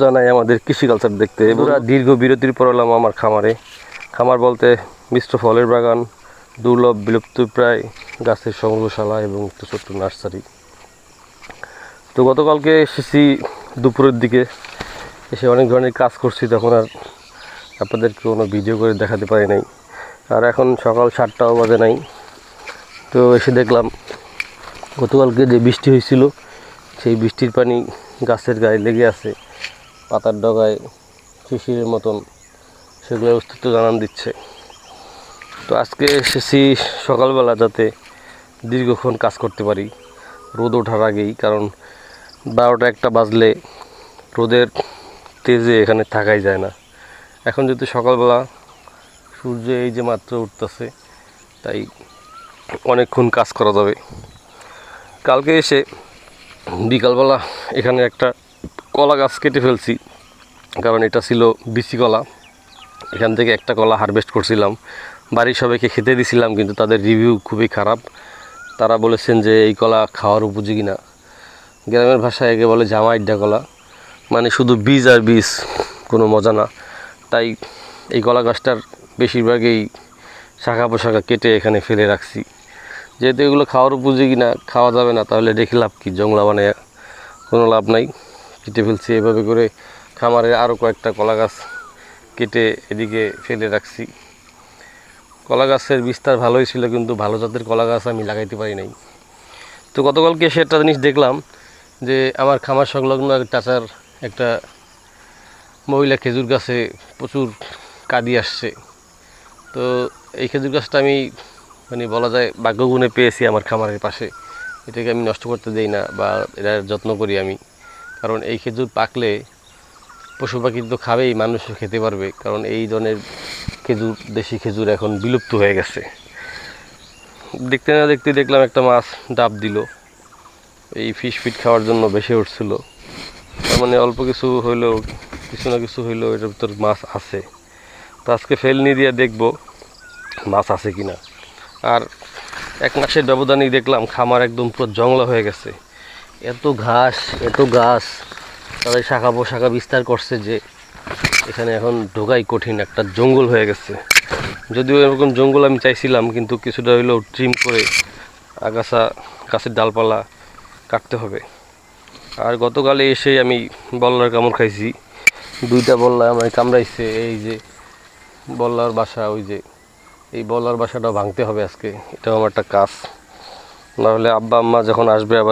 জানাই আমাদের কৃষি কালচার দেখতে পুরা দীর্ঘ বিরতির পর এলাম আমার খামারে। খামার বলতে মিশ্র ফলের বাগান, দুর্লভ বিলুপ্তপ্রায় গাছের সংগ্রহশালা এবং একটা ছোট্ট নার্সারি। তো গতকালকে এসেছি দুপুরের দিকে, এসে অনেক ধরনের কাজ করছি, তখন আর আপনাদেরকে কোনো ভিডিও করে দেখাতে পারি নাই। আর এখন সকাল 7টাও বাজে নাই। তো এসে দেখলাম গতকালকে যে বৃষ্টি হয়েছিল সেই বৃষ্টির পানি গাছের গায়ে লেগে আছে, পাতার ডগায় শিশিরের মতন, সেগুলোর অস্তিত্ব জানান দিচ্ছে। তো আজকে এসেছি সকালবেলা যাতে দীর্ঘক্ষণ কাজ করতে পারি রোদ ওঠার আগেই, কারণ 12টা-1টা বাজলে রোদের তেজে এখানে থাকাই যায় না। এখন যেহেতু সকালবেলা সূর্য এই যে মাত্র উঠতেছে, তাই অনেকক্ষণ কাজ করা যাবে। কালকে এসে বিকালবেলা এখানে একটা কলা গাছ কেটে ফেলছি, কারণ এটা ছিল বিচি কলা। এখান থেকে একটা কলা হারভেস্ট করছিলাম, বাড়ির সবাইকে খেতে দিছিলাম, কিন্তু তাদের রিভিউ খুবই খারাপ। তারা বলেছেন যে এই কলা খাওয়ার উপযোগী না। গ্রামের ভাষায় একে বলে জামাইড্ডা কলা, মানে শুধু বীজ আর বীজ, কোনো মজা না। তাই এই কলা গাছটার বেশিরভাগই শাখা পোশাখা কেটে এখানে ফেলে রাখছি। যেহেতু এগুলো খাওয়ার উপযোগী না, খাওয়া যাবে না, তাহলে রেখে লাভ কি? জংলা বানায় কোনো লাভ নাই, কেটে ফেলছি। এভাবে করে খামারে আরও কয়েকটা কলা গাছ কেটে এদিকে ফেলে রাখছি। কলা গাছের বিস্তার ভালোই ছিল, কিন্তু ভালো জাতের কলা গাছ আমি লাগাইতে পারি নাই। তো গতকালকে এসে একটা জিনিস দেখলাম যে আমার খামার সংলগ্ন চাচার একটা মহিলা খেজুর গাছে প্রচুর কাঁদি আসছে। তো এই খেজুর গাছটা আমি বলা যায় ভাগ্যগুণে পেয়েছি আমার খামারের পাশে। এটাকে আমি নষ্ট করতে দেই না, বা এটার যত্ন করি আমি, কারণ এই খেজুর পাকলে পশু পাখি তো খাবেই, মানুষও খেতে পারবে। কারণ এই ধরনের খেজুর, দেশি খেজুর এখন বিলুপ্ত হয়ে গেছে। দেখতে না দেখতে দেখলাম একটা মাছ ডাব দিল, এই ফিশ ফিট খাওয়ার জন্য ভেসে উঠছিল। তার মানে অল্প কিছু হইলেও, কিছু না কিছু হইলেও এটার ভিতর মাছ আছে। তো আজকে ফেলনি দিয়ে দেখব মাছ আছে কিনা। আর 1 মাসের ব্যবধানেই দেখলাম খামার একদম পুরো জংলা হয়ে গেছে। এত ঘাস, এত গাছ, তাদের শাখা পোশাখা বিস্তার করছে যে এখানে এখন ঢোকাই কঠিন, একটা জঙ্গল হয়ে গেছে। যদিও এরকম জঙ্গল আমি চাইছিলাম, কিন্তু কিছুটা হইলেও ট্রিম করে আগাছা, গাছের ডালপালা কাটতে হবে। আর গতকালে এসে আমি বল্লার কামড় খাইছি, 2টা বল্লা আমার কামড়াইছে। এই যে বল্লার বাসা, ওই যে এই বল্লার বাসাটা ভাঙতে হবে আজকে, এটাও আমার একটা কাজ। নাহলে আব্বা আম্মা যখন আসবে আবার